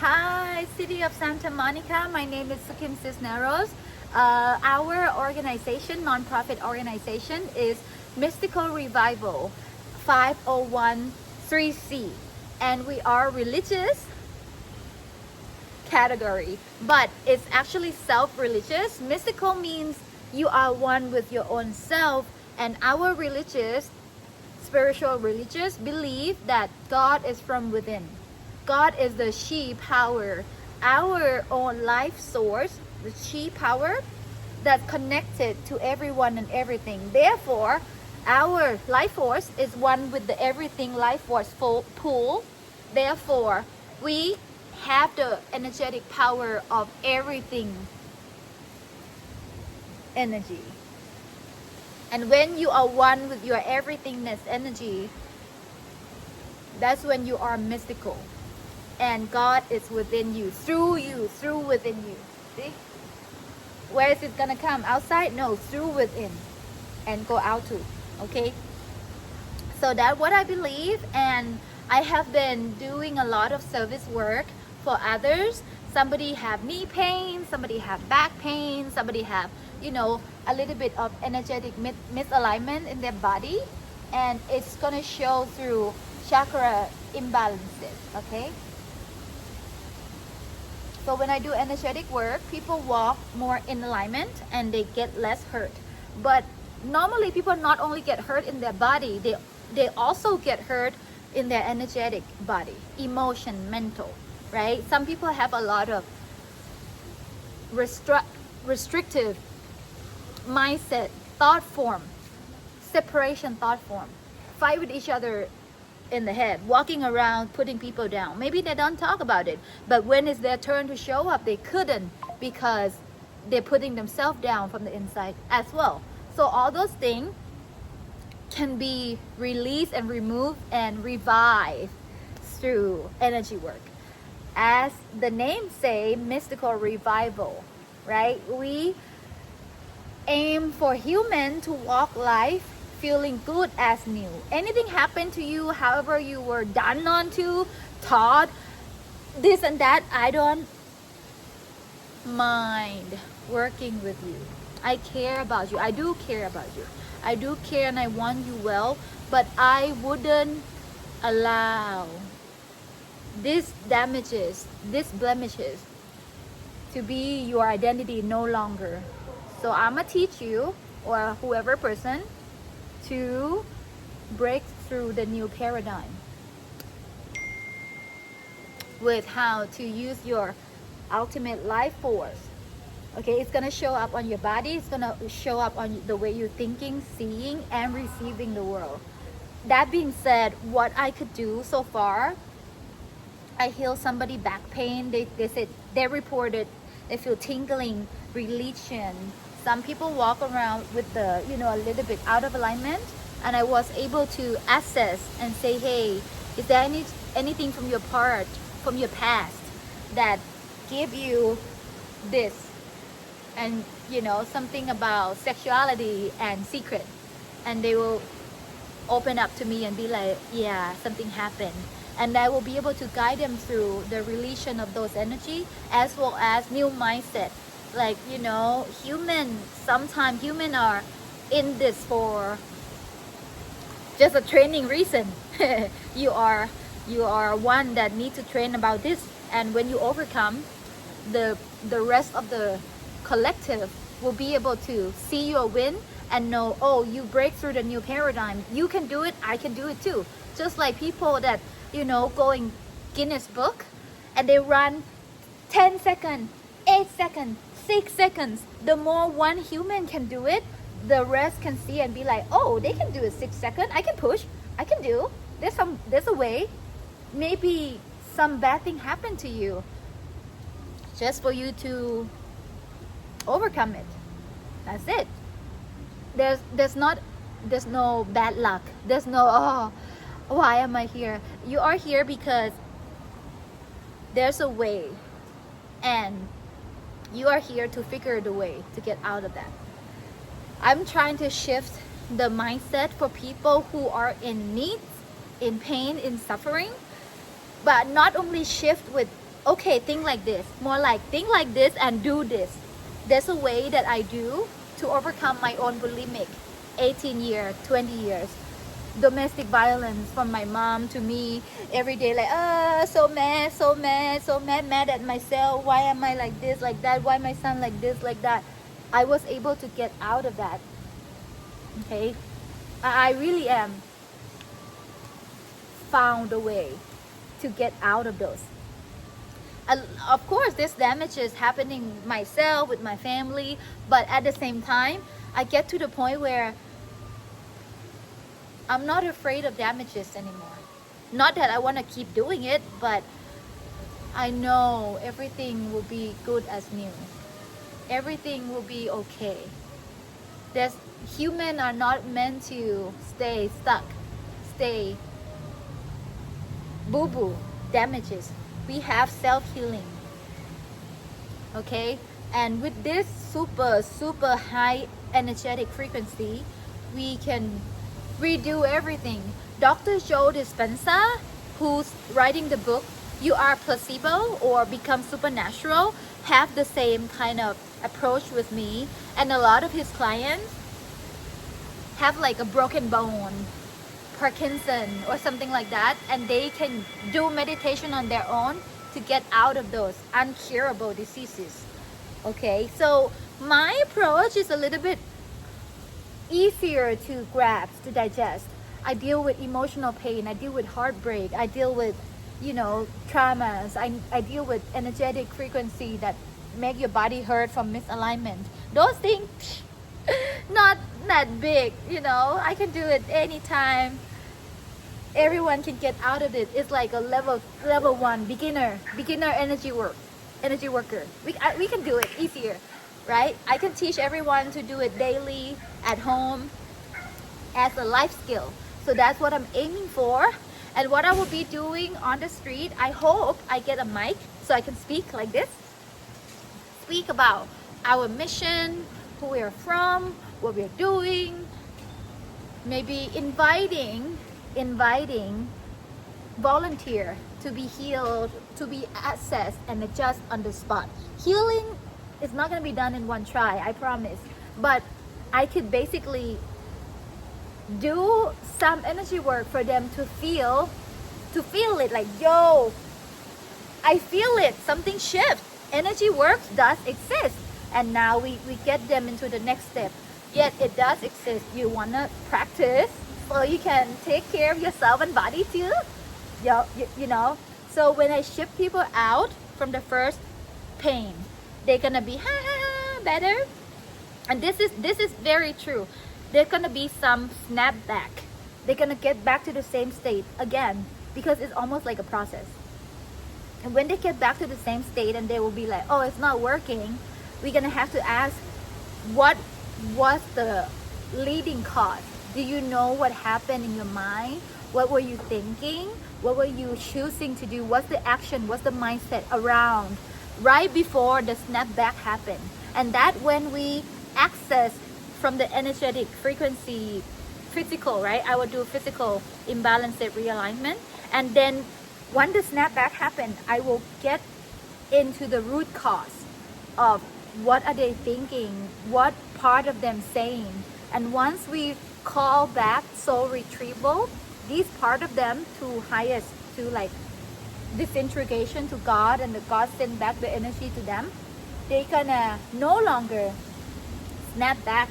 Hi, City of Santa Monica. My name is Kim Cisneros. Our organization, nonprofit organization, is Mystical Revival 5013C, and we are religious category, but it's actually self-religious. Mystical means you are one with your own self, and our religious, spiritual religious believe that God is from within. God is the Chi power, our own life source, the Chi power that's connected to everyone and everything. Therefore, our life force is one with the everything life force pool. Therefore, we have the energetic power of everything energy. And when you are one with your everythingness energy, that's when you are mystical. And God is within you, through within you. See? Where is it gonna come? Outside? No, through within. And go out to. Okay? So that's what I believe, and I have been doing a lot of service work for others. Somebody have knee pain, somebody have back pain, somebody have, a little bit of energetic misalignment in their body, and it's gonna show through chakra imbalances, okay? So when I do energetic work, people walk more in alignment and they get less hurt. But normally people not only get hurt in their body, they also get hurt in their energetic body, emotion, mental, right? Some people have a lot of restrictive mindset, thought form, separation thought form, fight with each other in the head, walking around putting people down. Maybe they don't talk about it, but when it's their turn to show up, they couldn't because they're putting themselves down from the inside as well. So all those things can be released and removed and revived through energy work. As the name say, mystical revival, right? We aim for human to walk life feeling good as new. Anything happened to you, however you were done onto, taught, this and that, I don't mind working with you. I care about you. I do care about you. I do care and I want you well, but I wouldn't allow these damages, these blemishes to be your identity no longer. So I'm gonna teach you, or whoever person, to break through the new paradigm with how to use your ultimate life force. Okay, it's gonna show up on your body, it's gonna show up on the way you're thinking, seeing, and receiving the world. That being said, what I could do so far, I heal somebody back pain. They said they reported they feel tingling, releasing. Some people walk around with the, a little bit out of alignment, and I was able to assess and say, hey, is there anything from your past that give you this? And, something about sexuality and secret. And they will open up to me and be like, yeah, something happened. And I will be able to guide them through the release of those energy, as well as new mindset. Like, sometimes human are in this for just a training reason. you are one that need to train about this, and when you overcome, the rest of the collective will be able to see your win and know, oh, you break through the new paradigm. You can do it, I can do it too. Just like people that, go in Guinness book and they run 10 seconds, 8 seconds, 6 seconds. The more one human can do it, the rest can see and be like, oh, they can do it 6 seconds. I can push, I can do. There's a way. Maybe some bad thing happened to you, just for you to overcome it. That's it. There's no bad luck. There's no, oh, why am I here? You are here because there's a way, and you are here to figure the way to get out of that. I'm trying to shift the mindset for people who are in need, in pain, in suffering, but not only shift with okay, think like this. More like think like this and do this. There's a way that I do to overcome my own bulimic 18 years, 20 years. Domestic violence from my mom to me every day, like so mad, so mad, so mad at myself. Why am I like this, like that? Why my son like this, like that? I was able to get out of that. Okay, I really am found a way to get out of those. And of course, this damage is happening myself with my family, but at the same time, I get to the point where I'm not afraid of damages anymore. Not that I want to keep doing it, but I know everything will be good as new. Everything will be okay. There's humans are not meant to stay stuck, stay boo-boo, damages. We have self-healing. Okay? And with this super high energetic frequency, we can redo everything. Dr. Joe Dispenza, who's writing the book You Are Placebo or Become Supernatural, have the same kind of approach with me, and a lot of his clients have like a broken bone, Parkinson or something like that, and they can do meditation on their own to get out of those uncurable diseases. Okay, so my approach is a little bit easier to grasp, to digest. I deal with emotional pain, I deal with heartbreak, I deal with, traumas, I deal with energetic frequency that make your body hurt from misalignment. Those things, not that big, I can do it anytime. Everyone can get out of it. It's like a level 1 beginner energy worker. We can do it easier, right? I can teach everyone to do it daily at home as a life skill. So that's what I'm aiming for. And what I will be doing on the street, I hope I get a mic so I can speak like this. Speak about our mission, who we're from, what we're doing. Maybe inviting volunteer to be healed, to be assessed and adjust on the spot. Healing is not going to be done in one try, I promise. But I could basically do some energy work for them to feel it, like, yo, I feel it, something shifts. Energy work does exist, and now we get them into the next step. Yet it does exist. You want to practice so you can take care of yourself and body too. So when I shift people out from the first pain, they're gonna be better. And this is very true. There's gonna be some snapback. They're gonna get back to the same state again, because it's almost like a process. And when they get back to the same state and they will be like, oh, it's not working, we're gonna have to ask, what was the leading cause? Do you know what happened in your mind? What were you thinking? What were you choosing to do? What's the action? What's the mindset around right before the snapback happened? And that when we access from the energetic frequency, physical, right? I will do physical imbalance realignment. And then when the snapback happened, I will get into the root cause of what are they thinking, what part of them saying. And once we call back soul retrieval, these part of them to highest, to like disintegration to God, and the God send back the energy to them, they gonna no longer snap back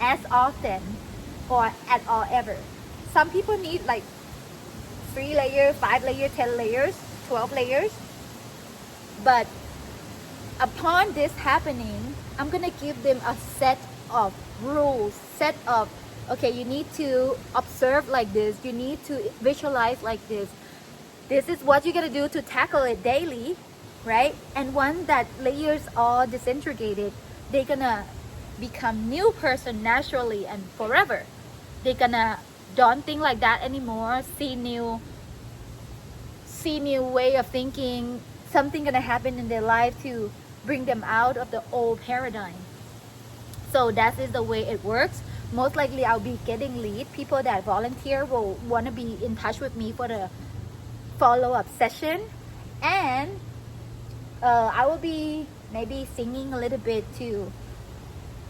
as often or at all ever. Some people need like 3 layers, 5 layers, 10 layers, 12 layers. But upon this happening, I'm gonna give them a set of rules, set of, okay, you need to observe like this, you need to visualize like this. This is what you're gonna do to tackle it daily, right? And once that layers all disintegrated, they're gonna become new person naturally and forever. They're gonna don't think like that anymore, see new way of thinking, something gonna happen in their life to bring them out of the old paradigm. So that is the way it works. Most likely I'll be getting lead. People that volunteer will want to be in touch with me for the follow-up session. And I will be maybe singing a little bit to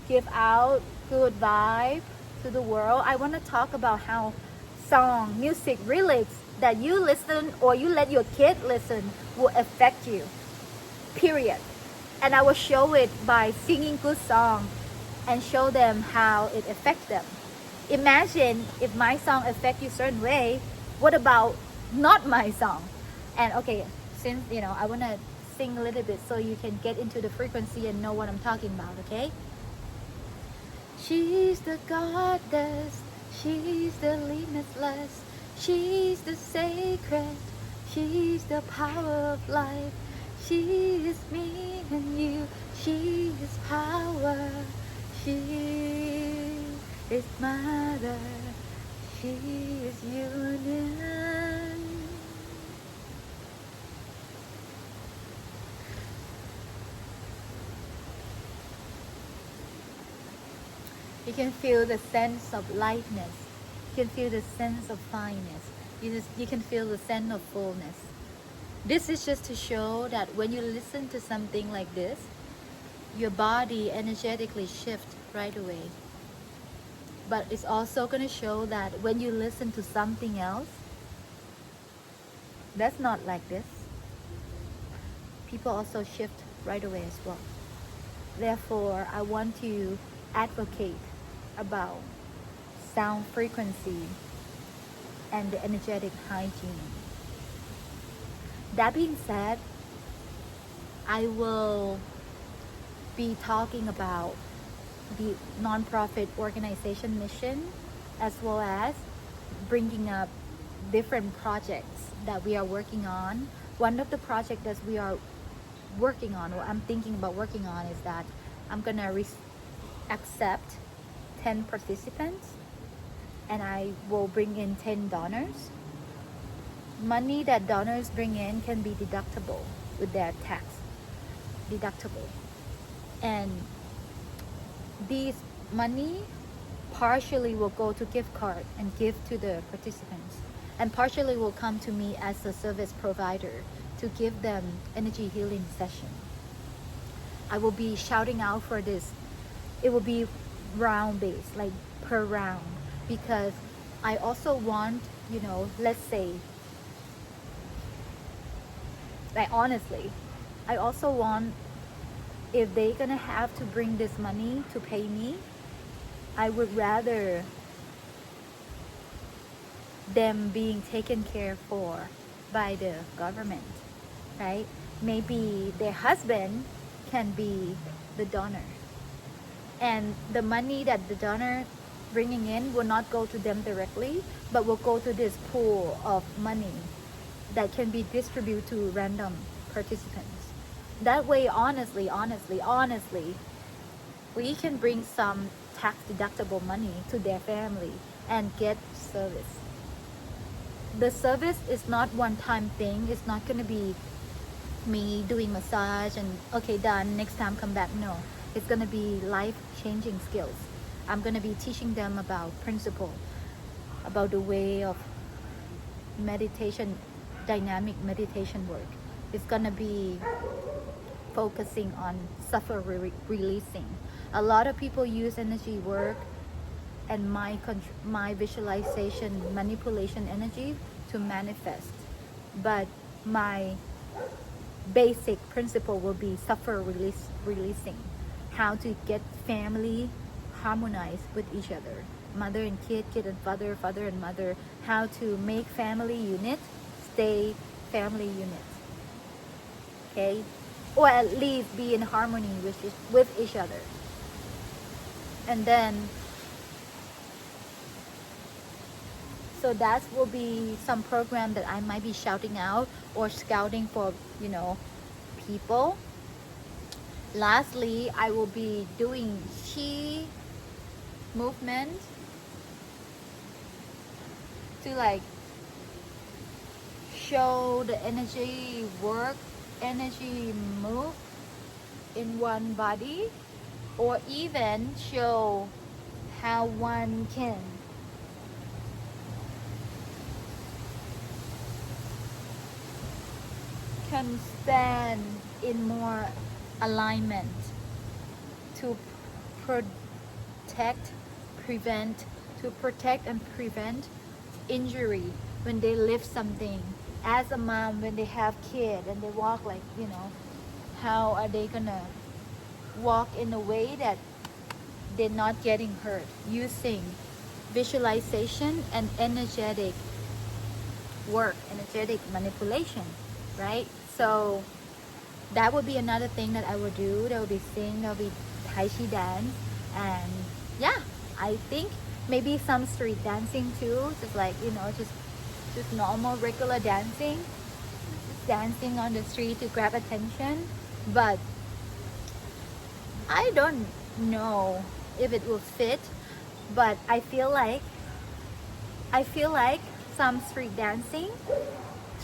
give out good vibe to the world. I want to talk about how song, music, lyrics that you listen or you let your kid listen will affect you. Period. And I will show it by singing good song and show them how it affects them. Imagine if my song affect you certain way, what about not my song? And okay, since I want to sing a little bit so you can get into the frequency and know what I'm talking about, okay? She's the goddess, she's the limitless, she's the sacred, she's the power of life. She is me and you, she is power, she is mother, she is union. You can feel the sense of lightness. You can feel the sense of fineness. You can feel the sense of fullness. This is just to show that when you listen to something like this, your body energetically shifts right away. But it's also going to show that when you listen to something else, that's not like this, people also shift right away as well. Therefore, I want to advocate about sound frequency and the energetic hygiene. That being said, I will be talking about the nonprofit organization mission, as well as bringing up different projects that we are working on. One of the projects that we are working on, or I'm thinking about working on, is that I'm gonna accept 10 participants and I will bring in 10 donors. Money that donors bring in can be deductible with their tax deductible, and these money partially will go to gift card and give to the participants, and partially will come to me as a service provider to give them energy healing session. I will be shouting out for this. It will be round based, like per round, because I also want, let's say, like honestly, I also want, if they're gonna have to bring this money to pay me, I would rather them being taken care for by the government, right? Maybe their husband can be the donor, and the money that the donor bringing in will not go to them directly, but will go to this pool of money that can be distributed to random participants. That way, honestly, we can bring some tax deductible money to their family and get service. The service is not one-time thing. It's not going to be me doing massage and okay, done, next time come back. No, it's going to be life-changing skills. I'm going to be teaching them about principle, about the way of meditation, dynamic meditation work. It's going to be focusing on suffer releasing. A lot of people use energy work and my visualization manipulation energy to manifest, but my basic principle will be suffer releasing, how to get family harmonize with each other, mother and kid and father and mother, how to make family unit stay family unit, okay, or at least be in harmony with each other. And then so that will be some program that I might be shouting out or scouting for, people. Lastly, I will be doing chi movement to like show the energy work, energy move in one body, or even show how one can stand in more alignment to protect, prevent, to protect and prevent injury when they lift something. As a mom, when they have kid and they walk, like, you know, how are they gonna walk in a way that they're not getting hurt, using visualization and energetic work, energetic manipulation, right? So that would be another thing that I would do. There will be sing, there will be Tai Chi dance, and yeah, I think maybe some street dancing too, just like, you know, just normal regular dancing, just dancing on the street to grab attention. But I don't know if it will fit, but I feel like some street dancing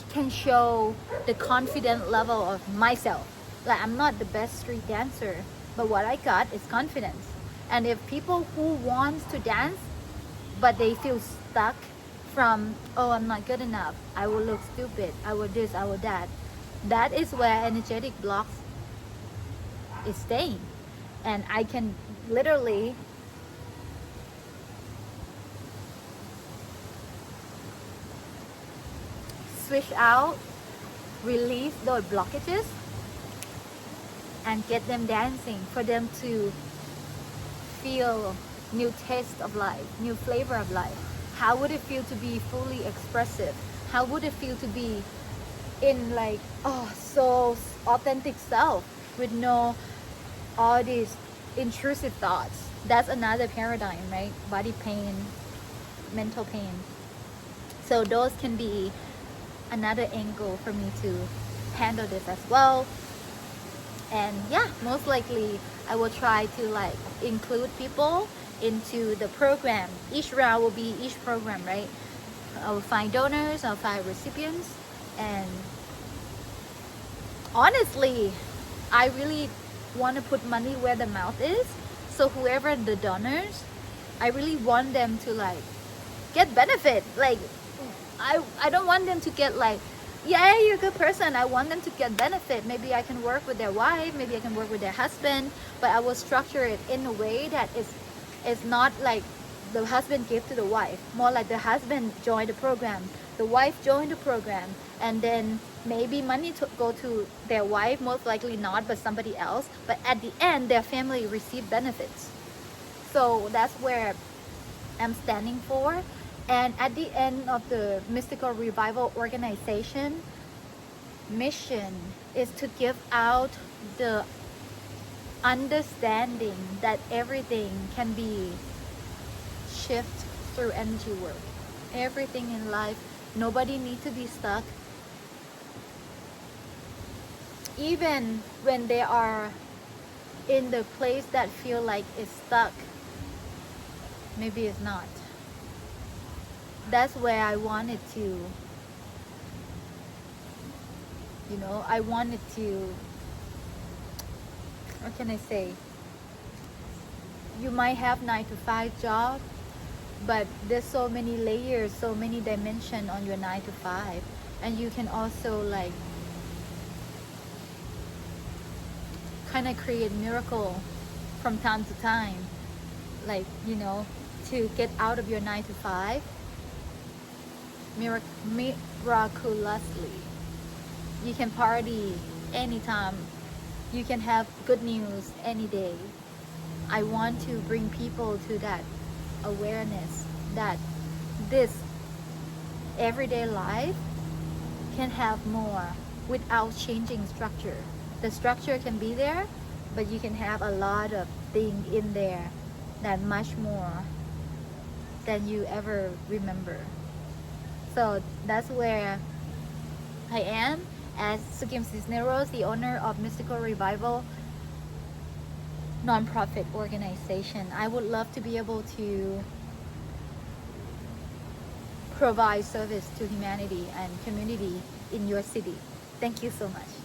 can show the confident level of myself. Like, I'm not the best street dancer, but what I got is confidence. And if people who wants to dance but they feel stuck from, oh, I'm not good enough, I will look stupid, I will this, I will that, that is where energetic blocks is staying. And I can literally switch out, release those blockages, and get them dancing, for them to feel new taste of life, new flavor of life. How would it feel to be fully expressive? How would it feel to be in, like, oh, so authentic self, with no all these intrusive thoughts? That's another paradigm, right? Body pain, mental pain. So those can be another angle for me to handle this as well. And yeah, most likely I will try to, like, include people into the program. Each round will be each program, right? I will find donors, I'll find recipients, and honestly, I really want to put money where the mouth is. So whoever the donors, I really want them to, like, get benefit. Like, I don't want them to get, like, yeah, you're a good person. I want them to get benefit. Maybe I can work with their wife, maybe I can work with their husband, but I will structure it in a way that is not like the husband give to the wife, more like the husband joined the program, the wife joined the program, and then maybe money to go to their wife, most likely not, but somebody else, but at the end their family receive benefits. So that's where I'm standing for. And at the end of the Mystical Revival organization mission is to give out the understanding that everything can be shifted through energy work. Everything in life, nobody needs to be stuck. Even when they are in the place that feel like it's stuck, maybe it's not. That's where I wanted to, you know, I wanted to, what can I say? You might have 9-to-5 job, but there's so many layers, so many dimensions on your 9-to-5, and you can also, like, kind of create miracle from time to time, like, you know, to get out of your 9-to-5 miraculously. You can party anytime, you can have good news any day. I want to bring people to that awareness that this everyday life can have more without changing structure. The structure can be there, but you can have a lot of things in there that much more than you ever remember. So that's where I am as Sukim Cisneros, the owner of Mystical Revival nonprofit organization. I would love to be able to provide service to humanity and community in your city. Thank you so much.